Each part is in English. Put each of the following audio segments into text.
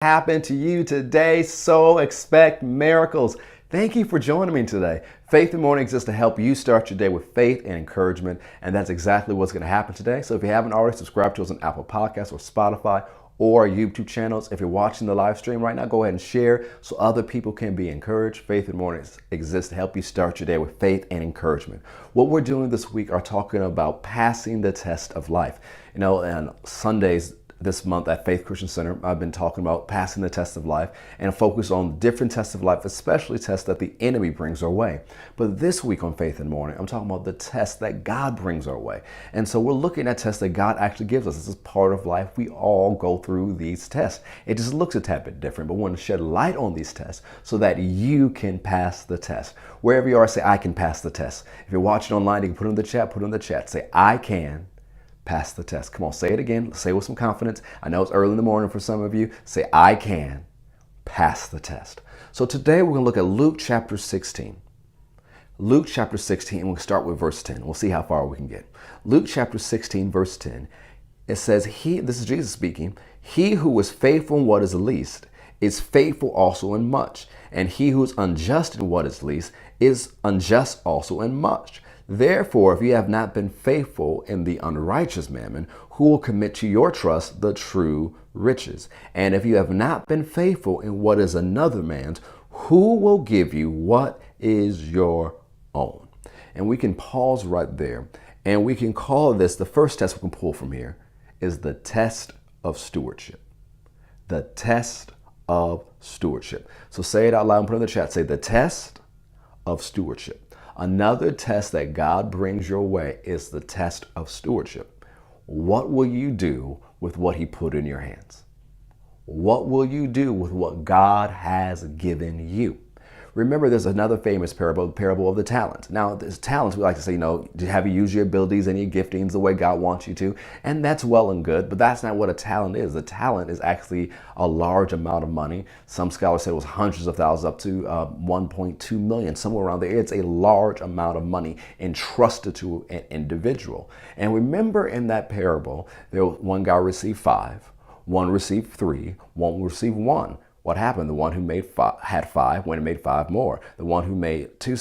Happen to you today, so expect miracles. Thank you for joining me today. Faith in the Morning exists to help you start your day with faith and encouragement, and that's exactly what's going to happen today. So if you haven't already, subscribe to us on Apple Podcasts or Spotify or YouTube channels. If you're watching the live stream right now, go ahead and share so other people can be encouraged. Faith in the Morning exists to help you start your day with faith and encouragement. What we're doing this week are talking about passing the test of life. On Sundays this month at Faith Christian Center, I've been talking about passing the test of life and focus on different tests of life, especially tests that the enemy brings our way. But this week on Faith in the Morning, I'm talking about the tests that God brings our way. And so we're looking at tests that God actually gives us. This is part of life. We all go through these tests. It just looks a tad bit different, but we want to shed light on these tests so that you can pass the test. Wherever you are, say, I can pass the test. If you're watching online, you can put it in the chat, say, I can pass the test. Come on, say it again. Say it with some confidence. I know it's early in the morning for some of you. Say, I can pass the test. So today we're going to look at Luke chapter 16. Luke chapter 16, and we'll start with verse 10. We'll see how far we can get. Luke chapter 16, verse 10. It says, this is Jesus speaking, he who is faithful in what is least is faithful also in much. And he who is unjust in what is least is unjust also in much. Therefore, if you have not been faithful in the unrighteous mammon, who will commit to your trust the true riches? And if you have not been faithful in what is another man's, who will give you what is your own? And we can pause right there, and we can call this, the first test we can pull from here is the test of stewardship. The test of stewardship. So say it out loud and put it in the chat. Say the test of stewardship. Another test that God brings your way is the test of stewardship. What will you do with what he put in your hands? What will you do with what God has given you? Remember, there's another famous parable, the parable of the talents. Now, there's talents, we like to say, have you used your abilities and your giftings the way God wants you to? And that's well and good, but that's not what a talent is. A talent is actually a large amount of money. Some scholars said it was hundreds of thousands, up to 1.2 million, somewhere around there. It's a large amount of money entrusted to an individual. And remember, in that parable, one guy received 5, one received 3, one received 1. What happened? The one who had 5 went and made 5 more. The one who made 2,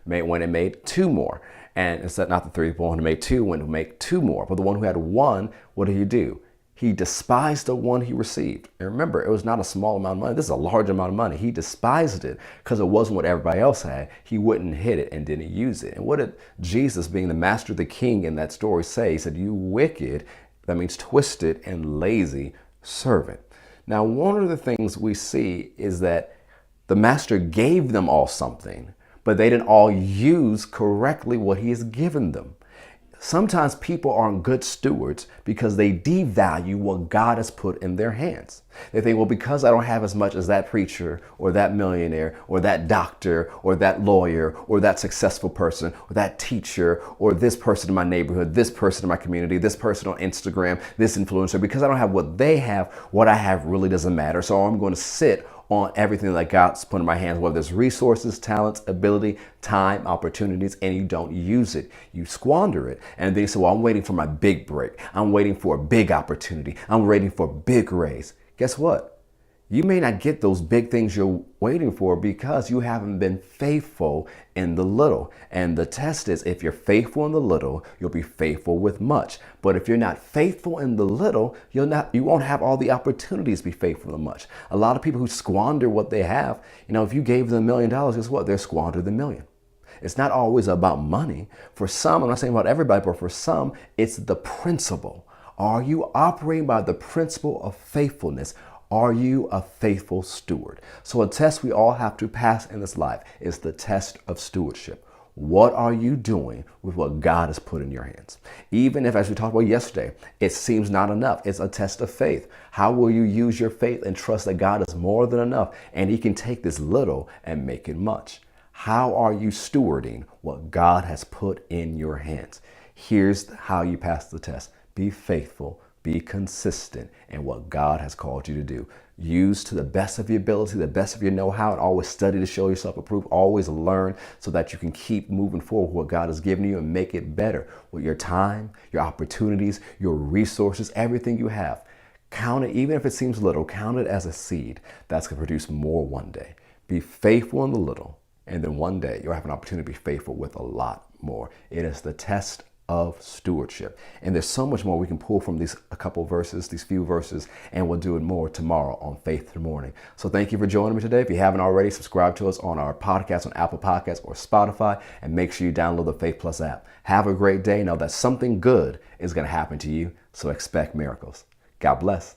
went and made 2 more. And instead, not the 3, the one who made 2 went to make 2 more. But the one who had 1, what did he do? He despised the one he received. And remember, it was not a small amount of money. This is a large amount of money. He despised it because it wasn't what everybody else had. He wouldn't hit it and didn't use it. And what did Jesus, being the master, the king in that story, say? He said, you wicked, that means twisted and lazy servant. Now, one of the things we see is that the master gave them all something, but they didn't all use correctly what he has given them. Sometimes people aren't good stewards because they devalue what God has put in their hands. They think, well, because I don't have as much as that preacher or that millionaire or that doctor or that lawyer or that successful person or that teacher or this person in my neighborhood, this person in my community, this person on Instagram, this influencer, because I don't have what they have, what I have really doesn't matter. So I'm going to sit on everything that God's put in my hands, whether it's resources, talents, ability, time, opportunities, and you don't use it. You squander it. And then you say, well, I'm waiting for my big break. I'm waiting for a big opportunity. I'm waiting for a big raise. Guess what? You may not get those big things you're waiting for because you haven't been faithful in the little. And the test is, if you're faithful in the little, you'll be faithful with much. But if you're not faithful in the little, you won't have all the opportunities to be faithful in much. A lot of people who squander what they have, if you gave them $1 million, guess what? They're squandered the million. It's not always about money. For some, I'm not saying about everybody, but for some, it's the principle. Are you operating by the principle of faithfulness? Are you a faithful steward? So a test we all have to pass in this life is the test of stewardship. What are you doing with what God has put in your hands? Even if, as we talked about yesterday, it seems not enough, it's a test of faith. How will you use your faith and trust that God is more than enough and he can take this little and make it much? How are you stewarding what God has put in your hands? Here's how you pass the test. Be faithful. Be consistent in what God has called you to do. Use to the best of your ability, the best of your know-how, and always study to show yourself approved. Always learn so that you can keep moving forward with what God has given you and make it better with your time, your opportunities, your resources, everything you have. Count it, even if it seems little, count it as a seed that's going to produce more one day. Be faithful in the little, and then one day you'll have an opportunity to be faithful with a lot more. It is the test of stewardship. And there's so much more we can pull from these few verses, and we'll do it more tomorrow on Faith in the Morning. So thank you for joining me today. If you haven't already, subscribe to us on our podcast on Apple Podcasts or Spotify, and make sure you download the Faith Plus app. Have a great day. Know that something good is going to happen to you, so expect miracles. God bless.